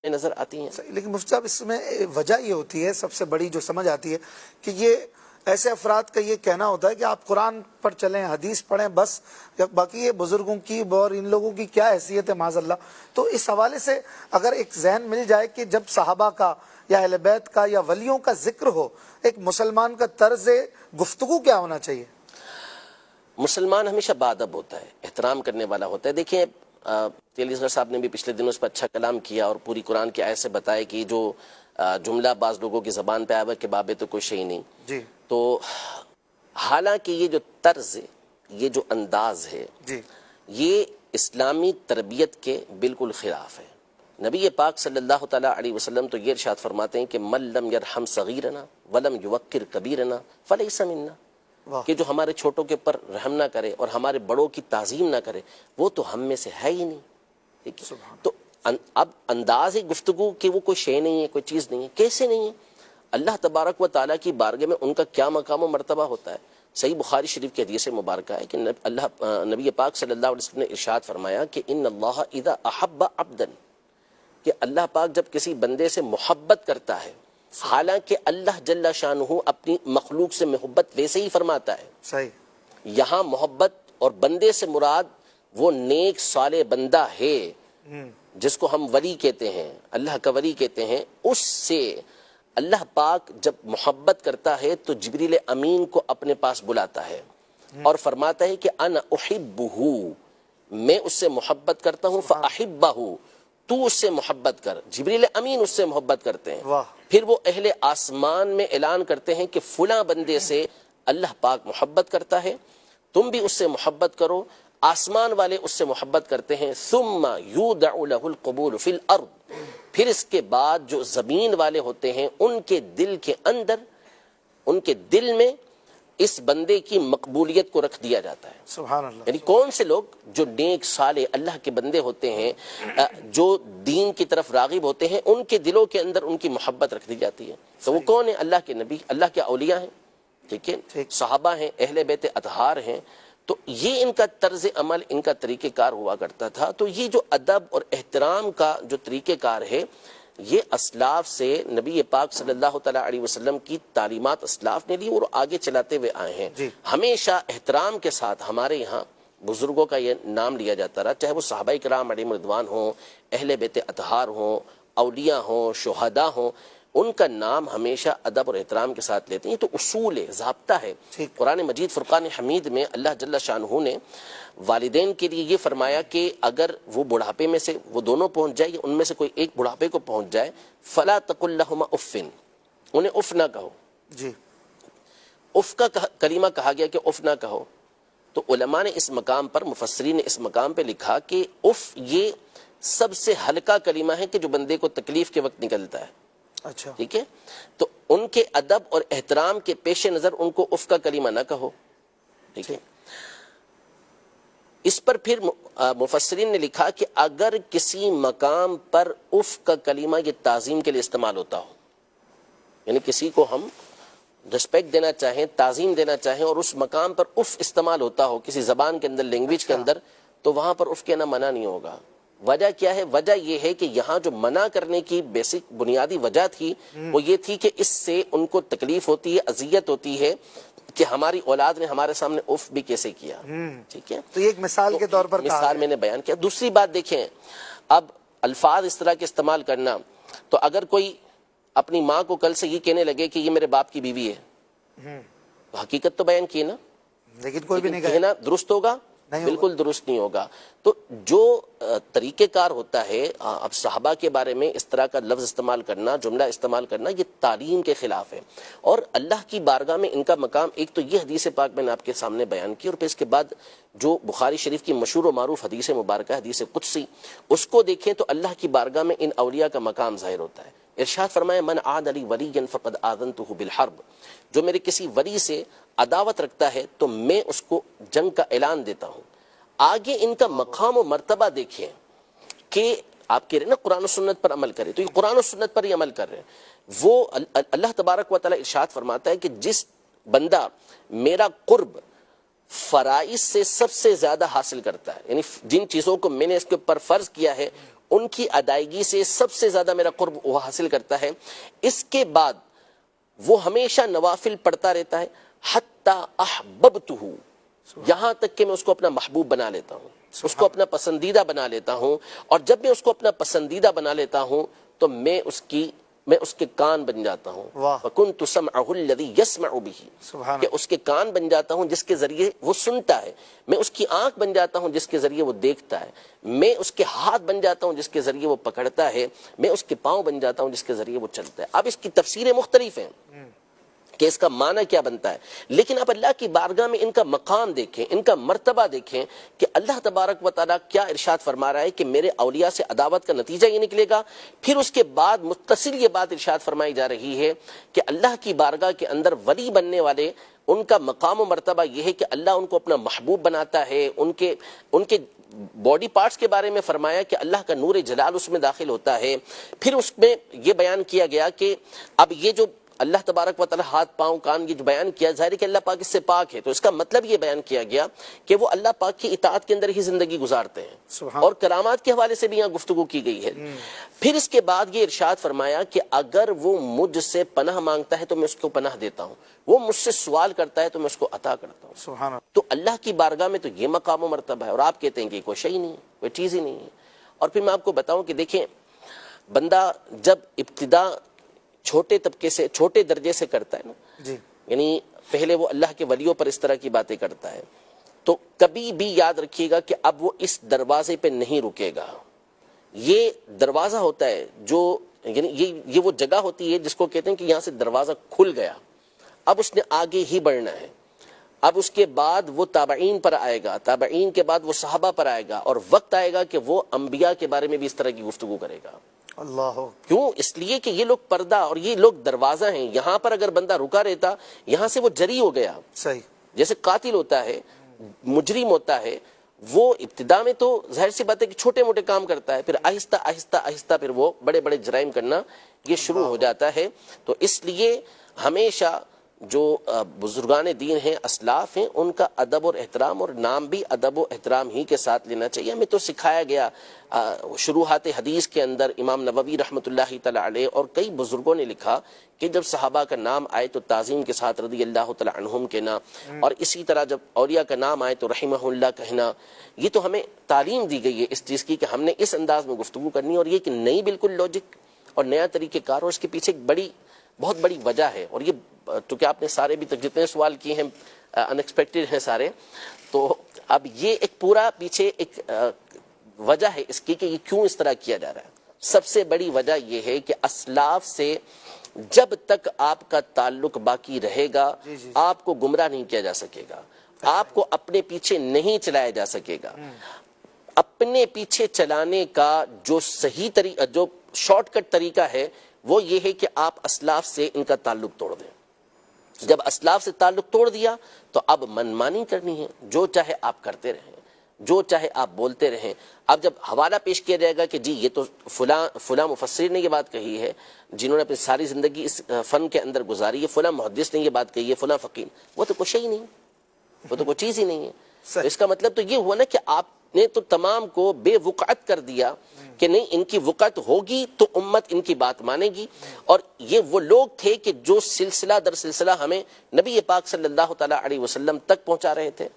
نظر آتی ہیں. لیکن مفتی صاحب اس میں وجہ یہ ہوتی ہے، سب سے بڑی جو سمجھ آتی ہے کہ یہ ایسے افراد کا یہ کہنا ہوتا ہے کہ آپ قرآن پر چلیں، حدیث پڑھیں، بس باقی یہ بزرگوں کی اور ان لوگوں کی کیا حیثیت ہے معاذ اللہ. تو اس حوالے سے اگر ایک ذہن مل جائے کہ جب صحابہ کا یا اہل بیت کا یا ولیوں کا ذکر ہو، ایک مسلمان کا طرز گفتگو کیا ہونا چاہیے؟ مسلمان ہمیشہ باادب ہوتا ہے، احترام کرنے والا ہوتا ہے. دیکھیں تیلی اصغر صاحب نے بھی پچھلے دنوں اس پر اچھا کلام کیا اور پوری قرآن کی آیت سے بتایا کہ جو جملہ بعض لوگوں کی زبان پہ آیا ہوا کہ بابے تو کوئی شے نہیں. جی. تو حالانکہ یہ جو طرز، یہ جو انداز ہے، جی. یہ اسلامی تربیت کے بالکل خلاف ہے. نبی پاک صلی اللہ تعالیٰ علیہ وسلم تو یہ ارشاد فرماتے ہیں کہ من لم یرحم صغیرنا ولم یوقر کبیرنا فلیس منا، کہ جو ہمارے چھوٹوں کے پر رحم نہ کرے اور ہمارے بڑوں کی تعظیم نہ کرے وہ تو ہم میں سے ہے ہی نہیں. ٹھیک ہے؟ تو اب انداز گفتگو کہ وہ کوئی شے نہیں ہے، کوئی چیز نہیں ہے، کیسے نہیں ہے؟ اللہ تبارک و تعالیٰ کی بارگاہ میں ان کا کیا مقام و مرتبہ ہوتا ہے. صحیح بخاری شریف کی حدیث مبارکہ ہے کہ نبی پاک صلی اللہ علیہ وسلم نے ارشاد فرمایا کہ ان اللہ اذا احب عبدا، کہ اللہ پاک جب کسی بندے سے محبت کرتا ہے، حالانکہ اللہ جل شانہ اپنی مخلوق سے محبت ویسے ہی فرماتا ہے. صحیح. یہاں محبت اور بندے سے مراد وہ نیک صالح بندہ ہے جس کو ہم ولی کہتے ہیں، اللہ کا ولی کہتے ہیں. اس سے اللہ پاک جب محبت کرتا ہے تو جبریل امین کو اپنے پاس بلاتا ہے اور فرماتا ہے کہ انا احبہ، میں اس سے محبت کرتا ہوں، فاحبہ، تو اس سے محبت کر. جبریل امین اس سے محبت کرتے ہیں. پھر وہ اہل آسمان میں اعلان کرتے ہیں کہ فلاں بندے سے اللہ پاک محبت کرتا ہے، تم بھی اس سے محبت کرو. آسمان والے اس سے محبت کرتے ہیں. ثم یودع له القبول فی الارض، پھر اس کے بعد جو زمین والے ہوتے ہیں ان کے دل کے اندر، ان کے دل میں اس بندے کی مقبولیت کو رکھ دیا جاتا ہے. سبحان اللہ. یعنی کون سے لوگ؟ جو نیک صالح اللہ کے بندے ہوتے ہیں، جو دین کی طرف راغب ہوتے ہیں، ان کے دلوں کے اندر ان کی محبت رکھ دی جاتی ہے. تو وہ کون ہیں؟ اللہ کے نبی، اللہ کے اولیاء ہیں، ٹھیک ہے، صحابہ ہیں، اہل بیت اطہار ہیں. تو یہ ان کا طرز عمل، ان کا طریقہ کار ہوا کرتا تھا. تو یہ جو ادب اور احترام کا جو طریقہ کار ہے، یہ اسلاف سے نبی پاک صلی اللہ تعالیٰ علیہ وسلم کی تعلیمات اسلاف نے لی اور آگے چلاتے ہوئے آئے ہیں. ہمیشہ احترام کے ساتھ ہمارے یہاں بزرگوں کا یہ نام لیا جاتا رہا، چاہے وہ صحابہ کرام علیہم رضوان ہوں، اہل بیت اطہار ہوں، اولیاء ہوں، شہداء ہوں، ان کا نام ہمیشہ ادب اور احترام کے ساتھ لیتے ہیں. تو اصول ہے، ضابطہ ہے. قرآن مجید فرقان حمید میں اللہ جل شانہ نے والدین کے لیے یہ فرمایا کہ اگر وہ بڑھاپے میں سے وہ دونوں پہنچ جائے، ان میں سے کوئی ایک بڑھاپے کو پہنچ جائے، فلا تقل لہما اف، انہیں اف نہ کہو. جی. اف کا کلمہ کہا گیا کہ اف نہ کہو. تو علماء نے اس مقام پر، مفسرین نے اس مقام پہ لکھا کہ اف یہ سب سے ہلکا کلمہ ہے کہ جو بندے کو تکلیف کے وقت نکلتا ہے. اچھا. ٹھیک ہے. تو ان کے ادب اور احترام کے پیش نظر ان کو اف کا کلمہ نہ کہو. ٹھیک ہے. اس پر پھر مفسرین نے لکھا کہ اگر کسی مقام پر اف کا کلمہ یہ تعظیم کے لیے استعمال ہوتا ہو، یعنی کسی کو ہم رسپیکٹ دینا چاہیں، تعظیم دینا چاہیں، اور اس مقام پر اف استعمال ہوتا ہو کسی زبان کے اندر، لینگویج کے اندر، تو وہاں پر اف کہنا منع نہیں ہوگا. وجہ کیا ہے؟ وجہ یہ ہے کہ یہاں جو منع کرنے کی بیسک بنیادی وجہ تھی وہ یہ تھی کہ اس سے ان کو تکلیف ہوتی ہے، اذیت ہوتی ہے کہ ہماری اولاد نے ہمارے سامنے اف بھی کیسے کیا. ٹھیک ہے. تو یہ ایک مثال کے طور پر مثال میں نے بیان کیا. دوسری بات دیکھیں، اب الفاظ اس طرح کے استعمال کرنا، تو اگر کوئی اپنی ماں کو کل سے یہ کہنے لگے کہ یہ میرے باپ کی بیوی ہے، تو حقیقت تو بیان کی نا، لیکن کوئی بھی نہیں کہنا درست ہوگا؟ بالکل درست نہیں ہوگا. تو جو طریقہ کار ہوتا ہے، اب صحابہ کے بارے میں اس طرح کا لفظ استعمال کرنا، جملہ استعمال کرنا، یہ تعلیم کے خلاف ہے. اور اللہ کی بارگاہ میں ان کا مقام، ایک تو یہ حدیث پاک میں نے آپ کے سامنے بیان کی، اور پھر اس کے بعد جو بخاری شریف کی مشہور و معروف حدیث مبارکہ، حدیث قدسی، اس کو دیکھیں تو اللہ کی بارگاہ میں ان اولیاء کا مقام ظاہر ہوتا ہے. ارشاد فرمایا من عاد لی ولیا فقد آذنتہ بالحرب، جو میرے کسی ولی سے عداوت رکھتا ہے تو میں اس کو جنگ کا اعلان دیتا ہوں. آگے ان کا مقام و مرتبہ دیکھیں کہ آپ کہہ رہے ہیں نا قرآن و سنت پر عمل کرے، تو یہ قرآن و سنت پر ہی عمل کر رہے ہیں. وہ اللہ تبارک و تعالیٰ ارشاد فرماتا ہے کہ جس بندہ میرا قرب فرائض سے سب سے زیادہ حاصل کرتا ہے، یعنی جن چیزوں کو میں نے اس کے اوپر فرض کیا ہے ان کی ادائیگی سے سب سے زیادہ میرا قرب وہ حاصل کرتا ہے. اس کے بعد وہ ہمیشہ نوافل پڑھتا رہتا ہے حتی احببتہ، یہاں تک کہ میں اس کو اپنا محبوب بنا لیتا ہوں، اس کو اپنا پسندیدہ بنا لیتا ہوں. اور جب میں اس کو اپنا پسندیدہ بنا لیتا ہوں تو میں اس کے کان بن جاتا ہوں. وَكُنْتُ سَمْعَهُ الَّذِي يَسْمَعُ بِهِ، کہ اس کے کان بن جاتا ہوں جس کے ذریعے وہ سنتا ہے. میں اس کی آنکھ بن جاتا ہوں جس کے ذریعے وہ دیکھتا ہے. میں اس کے ہاتھ بن جاتا ہوں جس کے ذریعے وہ پکڑتا ہے. میں اس کے پاؤں بن جاتا ہوں جس کے ذریعے وہ چلتا ہے. اب اس کی تفسیریں مختلف ہیں کہ اس کا معنی کیا بنتا ہے، لیکن اب اللہ کی بارگاہ میں ان کا مقام دیکھیں، ان کا مرتبہ دیکھیں کہ اللہ تبارک و تعالیٰ کیا ارشاد فرما رہا ہے کہ میرے اولیاء سے عداوت کا نتیجہ یہ نکلے گا. پھر اس کے بعد متصل یہ بات ارشاد فرمائی جا رہی ہے کہ اللہ کی بارگاہ کے اندر ولی بننے والے ان کا مقام و مرتبہ یہ ہے کہ اللہ ان کو اپنا محبوب بناتا ہے. ان کے باڈی پارٹس کے بارے میں فرمایا کہ اللہ کا نور جلال اس میں داخل ہوتا ہے. پھر اس میں یہ بیان کیا گیا کہ اب یہ جو اللہ تبارک و تعالی ہاتھ پاؤں کان یہ جو بیان کیا، ظاہر ہے کہ اللہ پاک اس سے پاک ہے، تو اس کا مطلب یہ بیان کیا گیا کہ وہ اللہ پاک کی اطاعت کے اندر ہی زندگی گزارتے ہیں. اور کرامات کے حوالے سے بھی یہاں گفتگو کی گئی ہے. پھر اس کے بعد یہ ارشاد فرمایا کہ اگر وہ مجھ سے پناہ مانگتا ہے تو میں اس کو پناہ دیتا ہوں، وہ مجھ سے سوال کرتا ہے تو میں اس کو عطا کرتا ہوں. سبحان اللہ. تو اللہ کی بارگاہ میں تو یہ مقام و مرتبہ ہے، اور آپ کہتے ہیں کہ کوئی شے ہی نہیں ہے، کوئی چیز ہی نہیں ہے. اور پھر میں آپ کو بتاؤں کہ دیکھیں، بندہ جب ابتدا چھوٹے طبقے سے، چھوٹے درجے سے کرتا ہے نا، جی، یعنی پہلے وہ اللہ کے ولیوں پر اس طرح کی باتیں کرتا ہے، تو کبھی بھی یاد رکھیے گا کہ اب وہ اس دروازے پہ نہیں رکے گا. یہ دروازہ ہوتا ہے جو، یعنی یہ وہ جگہ ہوتی ہے جس کو کہتے ہیں کہ یہاں سے دروازہ کھل گیا، اب اس نے آگے ہی بڑھنا ہے. اب اس کے بعد وہ تابعین پر آئے گا، تابعین کے بعد وہ صحابہ پر آئے گا، اور وقت آئے گا کہ وہ انبیاء کے بارے میں بھی اس طرح کی گفتگو کرے گا. اللہ. کیوں؟ اس لیے کہ یہ لوگ پردہ اور یہ لوگ دروازہ ہیں. یہاں پر اگر بندہ رکا رہتا، یہاں سے وہ جری ہو گیا. صحیح. جیسے قاتل ہوتا ہے، مجرم ہوتا ہے، وہ ابتدا میں تو ظاہر سی بات ہے کہ چھوٹے موٹے کام کرتا ہے، پھر آہستہ آہستہ آہستہ پھر وہ بڑے بڑے جرائم کرنا یہ شروع ہو جاتا ہے. تو اس لیے ہمیشہ جو بزرگان دین ہیں، اسلاف ہیں، ان کا ادب اور احترام، اور نام بھی ادب و احترام ہی کے ساتھ لینا چاہیے. ہمیں تو سکھایا گیا شروحات حدیث کے اندر، امام نووی رحمۃ اللہ تعالی علیہ اور کئی بزرگوں نے لکھا کہ جب صحابہ کا نام آئے تو تعظیم کے ساتھ رضی اللہ تعالی عنہم کہنا، اور اسی طرح جب اولیاء کا نام آئے تو رحمہ اللہ کہنا. یہ تو ہمیں تعلیم دی گئی ہے اس چیز کی کہ ہم نے اس انداز میں گفتگو کرنی، اور یہ کہ نئی بالکل لاجک اور نیا طریقہ کار، اور اس کے پیچھے ایک بہت بڑی وجہ ہے. اور یہ چونکہ آپ نے سارے بھی تک جتنے سوال کیے ہیں ان ایکسپیکٹڈ ہیں سارے، تو اب یہ ایک پورا پیچھے ایک وجہ ہے اس کی کہ یہ کیوں اس طرح کیا جا رہا ہے. سب سے بڑی وجہ یہ ہے کہ اسلاف سے جب تک آپ کا تعلق باقی رہے گا آپ کو گمراہ نہیں کیا جا سکے گا، آپ کو اپنے پیچھے نہیں چلایا جا سکے گا. اپنے پیچھے چلانے کا جو صحیح طریقہ، جو شارٹ کٹ طریقہ ہے وہ یہ ہے کہ آپ اسلاف سے ان کا تعلق توڑ دیں. جب اسلاف سے تعلق توڑ دیا تو اب منمانی کرنی ہے، جو چاہے آپ کرتے رہیں، جو چاہے آپ بولتے رہیں. اب جب حوالہ پیش کیا جائے گا کہ جی یہ تو فلاں مفسر نے یہ بات کہی ہے، جنہوں نے اپنی ساری زندگی اس فن کے اندر گزاری ہے، فلاں محدث نے یہ بات کہی ہے، فلاں فقیر، وہ تو کچھ ہی نہیں، وہ تو کوئی چیز ہی نہیں ہے. تو اس کا مطلب تو یہ ہوا نا کہ آپ نے تو تمام کو بے وقعت کر دیا کہ نہیں، ان کی وقعت ہوگی تو امت ان کی بات مانے گی. اور یہ وہ لوگ تھے کہ جو سلسلہ در سلسلہ ہمیں نبی پاک صلی اللہ تعالی علیہ وسلم تک پہنچا رہے تھے،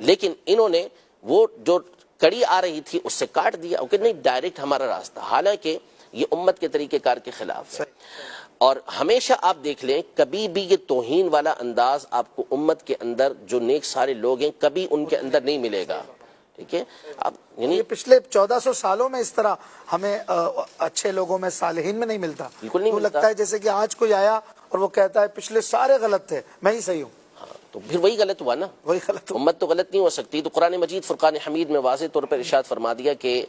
لیکن انہوں نے وہ جو کڑی آ رہی تھی اس سے کاٹ دیا کہ نہیں ڈائریکٹ ہمارا راستہ، حالانکہ یہ امت کے طریقہ کار کے خلاف ہے. اور ہمیشہ آپ دیکھ لیں کبھی بھی یہ توہین والا انداز آپ کو امت کے اندر جو نیک سارے لوگ ہیں کبھی ان کے اندر نہیں ملے گا. ٹھیک ہے، اب یہ پچھلے 1400 سالوں میں اس طرح ہمیں اچھے لوگوں میں، صالحین میں نہیں ملتا. بالکل نہیں لگتا ہے جیسے کہ آج کوئی آیا اور وہ کہتا ہے پچھلے سارے غلط تھے، میں ہی صحیح ہوں. تو پھر وہی غلط ہوا نا، وہی غلط. امت تو غلط نہیں ہو سکتی. تو قرآن مجید فرقان حمید میں واضح طور پر ارشاد فرما دیا کہ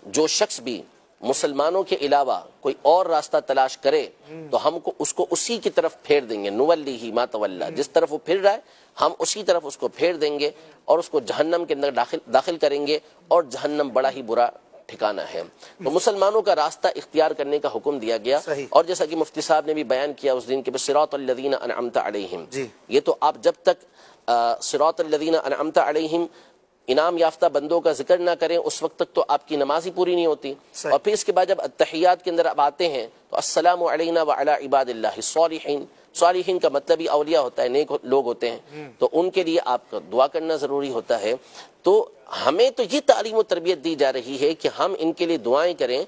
جو شخص بھی مسلمانوں کے علاوہ کوئی اور راستہ تلاش کرے تو ہم کو اس کو اسی کی طرف پھیر دیں گے. نولیہ ما تولی، جس طرف وہ پھر رہا ہے ہم اسی طرف اس کو پھیر دیں گے اور اس کو جہنم کے اندر داخل کریں گے، اور جہنم بڑا ہی برا ٹھکانہ ہے. تو مسلمانوں کا راستہ اختیار کرنے کا حکم دیا گیا. اور جیسا کہ مفتی صاحب نے بھی بیان کیا اس دن کے صراط الذین انعمت علیہم، یہ تو آپ جب تک صراط الذین انعمت علیہم انعام یافتہ بندوں کا ذکر نہ کریں اس وقت تک تو آپ کی نماز ہی پوری نہیں ہوتی. اور پھر اس کے بعد جب التحیات کے اندر آپ آتے ہیں تو السلام علینا وعلی عباد اللہ الصالحین. صالحین کا مطلب ہی اولیاء ہوتا ہے, نیک لوگ ہوتے ہیں, تو ان کے لیے آپ کا دعا کرنا ضروری ہوتا ہے. تو ہمیں تو یہ تعلیم و تربیت دی جا رہی ہے کہ ہم ان کے لیے دعائیں کریں,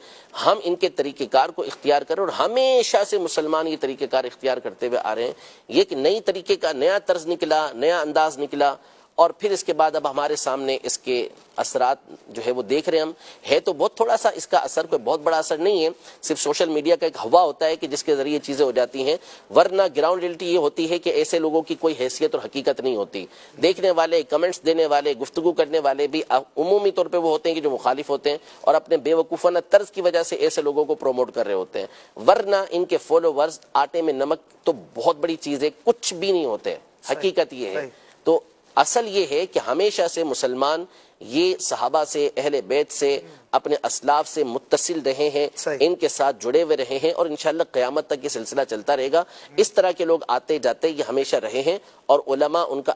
ہم ان کے طریقہ کار کو اختیار کریں, اور ہمیشہ سے مسلمان یہ طریقہ کار اختیار کرتے ہوئے آ رہے ہیں. یہ ایک نئی طریقے کا نیا طرز نکلا, نیا انداز نکلا, اور پھر اس کے بعد اب ہمارے سامنے اس کے اثرات جو ہے وہ دیکھ رہے ہیں ہم. ہے تو بہت تھوڑا سا, اس کا اثر کوئی بہت بڑا اثر نہیں ہے, صرف سوشل میڈیا کا ایک ہوا ہوتا ہے کہ جس کے ذریعے چیزیں ہو جاتی ہیں, ورنہ گراؤنڈ ریئلٹی یہ ہوتی ہے کہ ایسے لوگوں کی کوئی حیثیت اور حقیقت نہیں ہوتی. دیکھنے والے, کمنٹس دینے والے, گفتگو کرنے والے بھی عمومی طور پہ وہ ہوتے ہیں کہ جو مخالف ہوتے ہیں اور اپنے بے وقوفانہ طرز کی وجہ سے ایسے لوگوں کو پروموٹ کر رہے ہوتے ہیں, ورنہ ان کے فالوورز آٹے میں نمک تو بہت بڑی چیز ہے, کچھ بھی نہیں ہوتے. حقیقت یہ ہے. تو اصل یہ ہے کہ ہمیشہ سے مسلمان یہ صحابہ سے, اہل بیت سے, اپنے اسلاف سے متصل رہے ہیں, ان کے ساتھ جڑے ہوئے رہے ہیں, اور انشاءاللہ قیامت تک یہ سلسلہ چلتا رہے گا. اس طرح کے لوگ آتے جاتے یہ ہمیشہ رہے ہیں, اور علماء ان کا